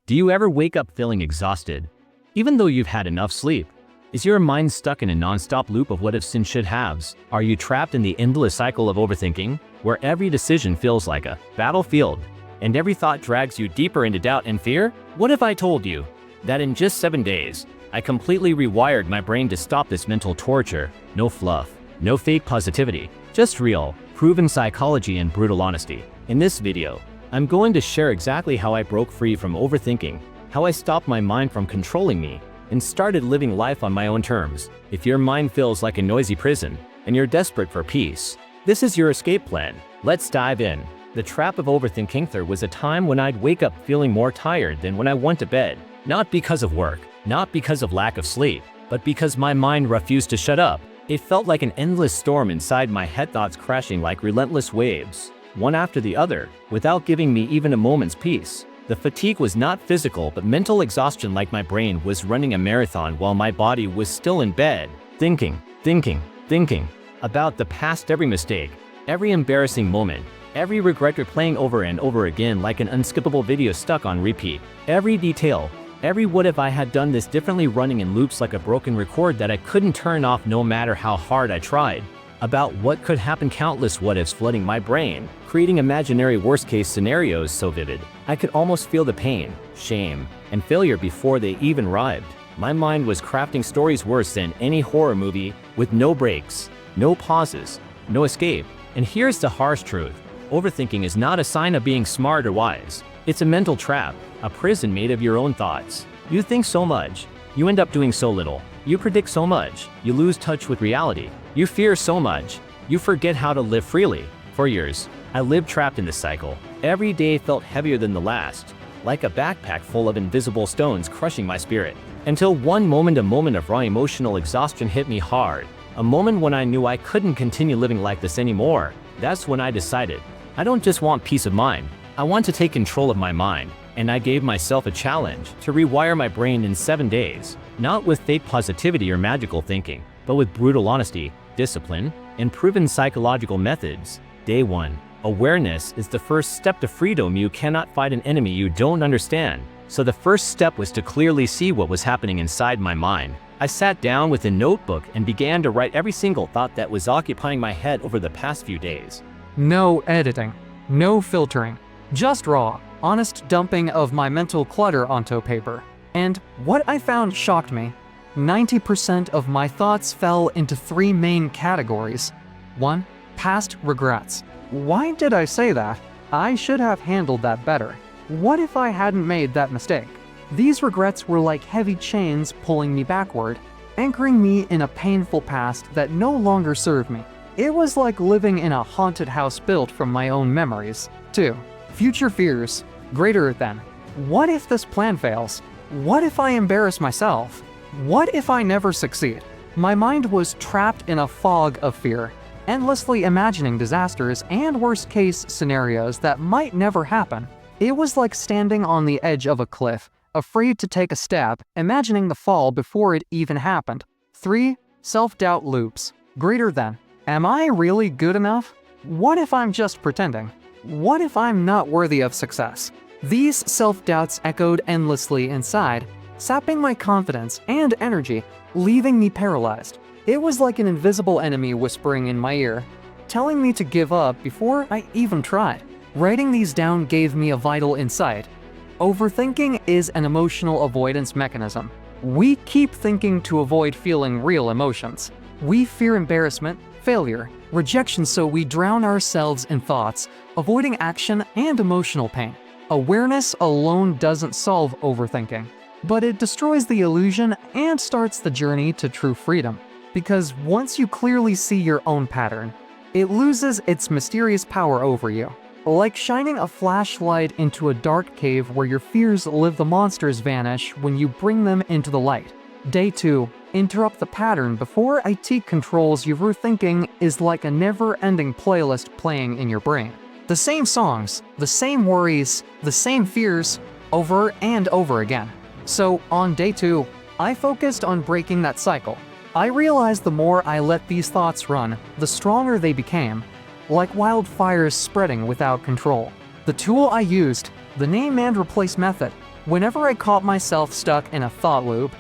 Do you ever wake up feeling exhausted, even though you've had enough sleep? Is your mind stuck in a non-stop loop of what-ifs and should-haves? Are you trapped in the endless cycle of overthinking, where every decision feels like a battlefield, and every thought drags you deeper into doubt and fear? What if I told you that in just 7 days, I completely rewired my brain to stop this mental torture? No fluff, no fake positivity, just real, proven psychology and brutal honesty. In this video, I'm going to share exactly how I broke free from overthinking, how I stopped my mind from controlling me, and started living life on my own terms. If your mind feels like a noisy prison, and you're desperate for peace, this is your escape plan. Let's dive in. The trap of overthinking. There was a time when I'd wake up feeling more tired than when I went to bed. Not because of work, not because of lack of sleep, but because my mind refused to shut up. It felt like an endless storm inside my head, thoughts crashing like relentless waves, one after the other, without giving me even a moment's peace. The fatigue was not physical but mental exhaustion, like my brain was running a marathon while my body was still in bed, thinking about the past, every mistake, every embarrassing moment, every regret replaying over and over again like an unskippable video stuck on repeat. Every detail, every what if I had done this differently, running in loops like a broken record that I couldn't turn off no matter how hard I tried. About what could happen, countless what ifs flooding my brain, creating imaginary worst-case scenarios so vivid I could almost feel the pain, shame, and failure before they even arrived. My mind was crafting stories worse than any horror movie, with no breaks, no pauses, no escape. And here's the harsh truth: overthinking is not a sign of being smart or wise. It's a mental trap, a prison made of your own thoughts. You think so much, you end up doing so little. You predict so much, you lose touch with reality. You fear so much, you forget how to live freely. For years, I lived trapped in this cycle. Every day felt heavier than the last, like a backpack full of invisible stones crushing my spirit. Until one moment, a moment of raw emotional exhaustion hit me hard. A moment when I knew I couldn't continue living like this anymore. That's when I decided, I don't just want peace of mind, I want to take control of my mind. And I gave myself a challenge to rewire my brain in 7 days. Not with fake positivity or magical thinking, but with brutal honesty, discipline, and proven psychological methods. Day 1. Awareness is the first step to freedom. You cannot fight an enemy you don't understand. So the first step was to clearly see what was happening inside my mind. I sat down with a notebook and began to write every single thought that was occupying my head over the past few days. No editing, no filtering, just raw, honest dumping of my mental clutter onto paper. And what I found shocked me. 90% of my thoughts fell into 3 main categories. 1. Past regrets. Why did I say that? I should have handled that better. What if I hadn't made that mistake? These regrets were like heavy chains pulling me backward, anchoring me in a painful past that no longer served me. It was like living in a haunted house built from my own memories. 2. Future fears. Greater than. What if this plan fails? What if I embarrass myself? What if I never succeed? My mind was trapped in a fog of fear, endlessly imagining disasters and worst-case scenarios that might never happen. It was like standing on the edge of a cliff, afraid to take a step, imagining the fall before it even happened. 3. Self-doubt loops. Greater than. Am I really good enough? What if I'm just pretending? What if I'm not worthy of success? These self-doubts echoed endlessly inside, sapping my confidence and energy, leaving me paralyzed. It was like an invisible enemy whispering in my ear, telling me to give up before I even tried. Writing these down gave me a vital insight. Overthinking is an emotional avoidance mechanism. We keep thinking to avoid feeling real emotions. We fear embarrassment, failure, rejection, so we drown ourselves in thoughts, avoiding action and emotional pain. Awareness alone doesn't solve overthinking, but it destroys the illusion and starts the journey to true freedom. Because once you clearly see your own pattern, it loses its mysterious power over you. Like shining a flashlight into a dark cave where your fears live, the monsters vanish when you bring them into the light. Day 2. Interrupt the pattern before IT controls you. Overthinking is like a never-ending playlist playing in your brain. The same songs, the same worries, the same fears, over and over again. So on day 2, I focused on breaking that cycle. I realized the more I let these thoughts run, the stronger they became, like wildfires spreading without control. The tool I used, the name and replace method, Whenever I caught myself stuck in a thought loop,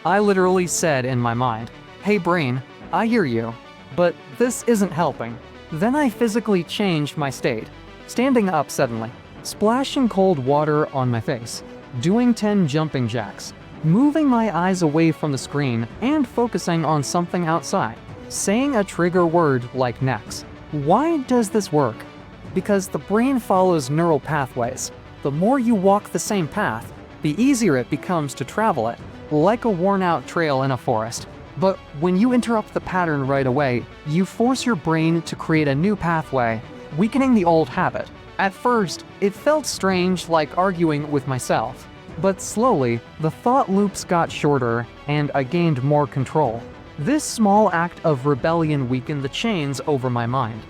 I literally said in my mind, "Hey brain, I hear you, but this isn't helping." Then I physically changed my state, standing up suddenly, splashing cold water on my face, doing 10 jumping jacks, moving my eyes away from the screen and focusing on something outside, saying a trigger word like next. Why does this work? Because the brain follows neural pathways. The more you walk the same path, the easier it becomes to travel it, like a worn-out trail in a forest. But when you interrupt the pattern right away, you force your brain to create a new pathway, weakening the old habit. At first, it felt strange, like arguing with myself. But slowly, the thought loops got shorter and I gained more control. This small act of rebellion weakened the chains over my mind.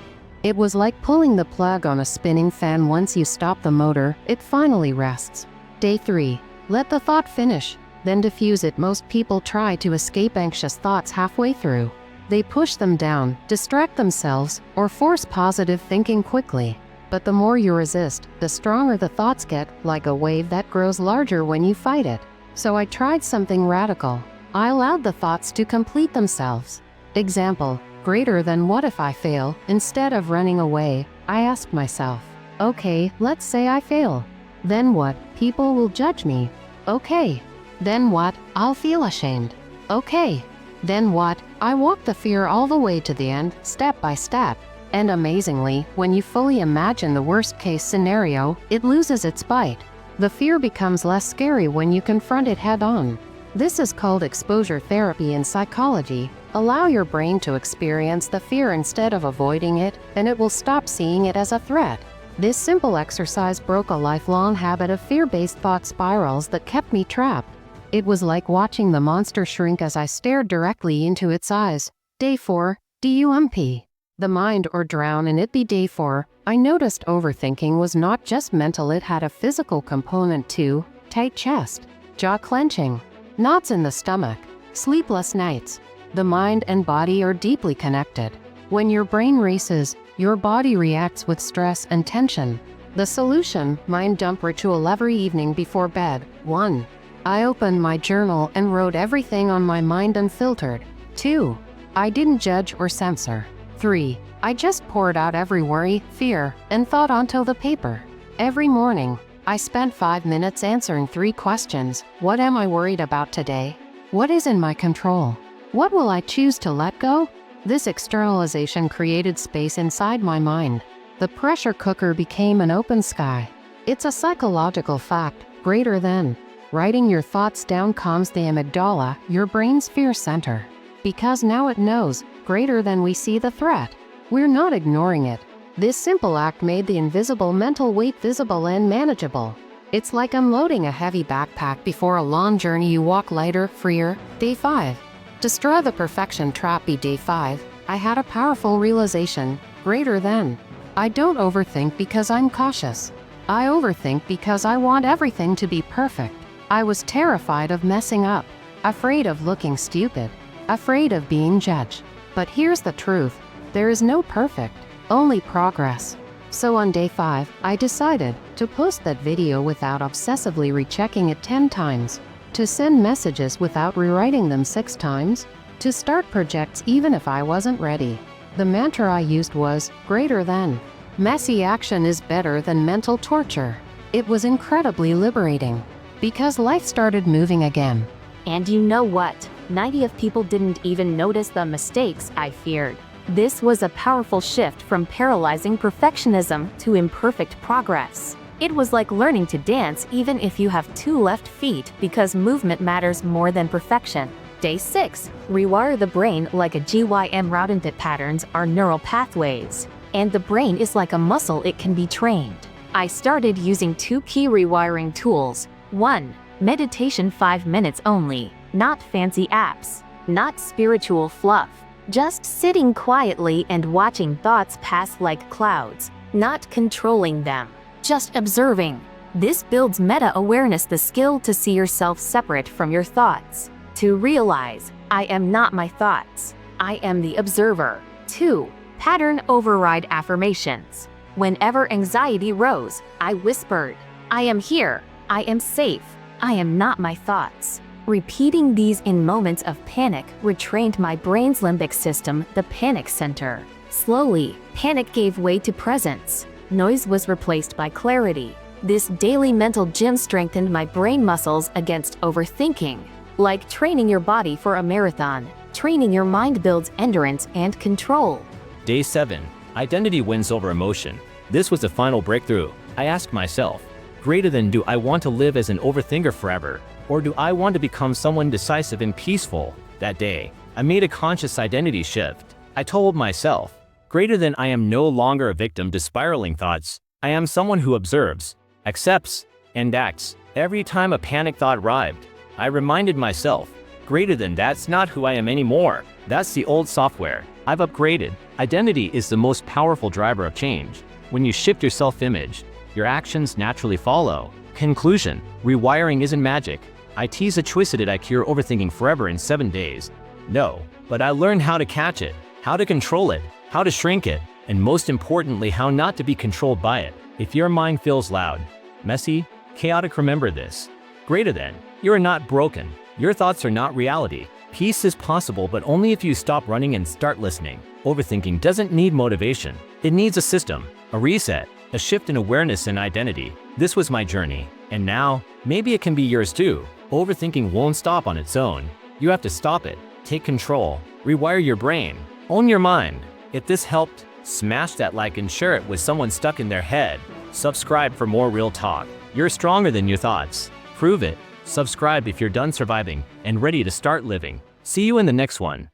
It was like pulling the plug on a spinning fan. Once you stop the motor, it finally rests. Day 3. Let the thought finish, then diffuse it. Most people try to escape anxious thoughts halfway through. They push them down, distract themselves, or force positive thinking quickly. But the more you resist, the stronger the thoughts get, like a wave that grows larger when you fight it. So I tried something radical. I allowed the thoughts to complete themselves. Example, greater than what if I fail? Instead of running away, I asked myself, okay, let's say I fail. Then what? People will judge me. Okay. Then what? I'll feel ashamed. Okay. Then what? I walk the fear all the way to the end, step by step. And amazingly, when you fully imagine the worst-case scenario, it loses its bite. The fear becomes less scary when you confront it head-on. This is called exposure therapy in psychology. Allow your brain to experience the fear instead of avoiding it, and it will stop seeing it as a threat. This simple exercise broke a lifelong habit of fear-based thought spirals that kept me trapped. It was like watching the monster shrink as I stared directly into its eyes. Day 4. DUMP. The mind or drown in it. Day 4. I noticed overthinking was not just mental, it had a physical component too. Tight chest, jaw clenching, knots in the stomach, sleepless nights. The mind and body are deeply connected. When your brain races, your body reacts with stress and tension. The solution: mind dump ritual every evening before bed. 1. I opened my journal and wrote everything on my mind unfiltered. 2. I didn't judge or censor. 3. I just poured out every worry, fear, and thought onto the paper. Every morning, I spent 5 minutes answering 3 questions. What am I worried about today? What is in my control? What will I choose to let go? This externalization created space inside my mind. The pressure cooker became an open sky. It's a psychological fact, greater than. Writing your thoughts down calms the amygdala, your brain's fear center. Because now it knows, greater than we see the threat. We're not ignoring it. This simple act made the invisible mental weight visible and manageable. It's like unloading a heavy backpack before a long journey. You walk lighter, freer. Day 5. Destroy the perfection trap. Day 5. I had a powerful realization, greater than. I don't overthink because I'm cautious. I overthink because I want everything to be perfect. I was terrified of messing up, afraid of looking stupid, afraid of being judged. But here's the truth. There is no perfect, only progress. So on day 5, I decided to post that video without obsessively rechecking it 10 times, to send messages without rewriting them 6 times, to start projects even if I wasn't ready. The mantra I used was, greater than. Messy action is better than mental torture. It was incredibly liberating, because life started moving again. And you know what? 90% of people didn't even notice the mistakes I feared. This was a powerful shift from paralyzing perfectionism to imperfect progress. It was like learning to dance even if you have 2 left feet, because movement matters more than perfection. Day 6. Rewire the brain. Like a GYM route. Patterns are neural pathways, and the brain is like a muscle, it can be trained. I started using 2 key rewiring tools. 1. Meditation 5 minutes only. Not fancy apps, not spiritual fluff. Just sitting quietly and watching thoughts pass like clouds, not controlling them, just observing. This builds meta-awareness, the skill to see yourself separate from your thoughts, to realize, I am not my thoughts, I am the observer. 2. Pattern override affirmations. Whenever anxiety rose, I whispered, I am here, I am safe, I am not my thoughts. Repeating these in moments of panic retrained my brain's limbic system, the panic center. Slowly, panic gave way to presence. Noise was replaced by clarity. This daily mental gym strengthened my brain muscles against overthinking. Like training your body for a marathon, training your mind builds endurance and control. Day 7. Identity wins over emotion. This was the final breakthrough. I asked myself, greater than, do I want to live as an overthinker forever? Or do I want to become someone decisive and peaceful? That day, I made a conscious identity shift. I told myself, greater than, I am no longer a victim to spiraling thoughts. I am someone who observes, accepts, and acts. Every time a panic thought arrived, I reminded myself, greater than, that's not who I am anymore. That's the old software. I've upgraded. Identity is the most powerful driver of change. When you shift your self-image, your actions naturally follow. Conclusion: rewiring isn't magic. It's a choice. Did I cure overthinking forever in 7 days? No, but I learned how to catch it, how to control it, how to shrink it, and most importantly, how not to be controlled by it. If your mind feels loud, messy, chaotic, remember this. Greater than, you are not broken. Your thoughts are not reality. Peace is possible, but only if you stop running and start listening. Overthinking doesn't need motivation. It needs a system, a reset, a shift in awareness and identity. This was my journey, and now, maybe it can be yours too. Overthinking won't stop on its own. You have to stop it, take control, rewire your brain, own your mind. If this helped, smash that like and share it with someone stuck in their head. Subscribe for more real talk. You're stronger than your thoughts. Prove it. Subscribe if you're done surviving and ready to start living. See you in the next one.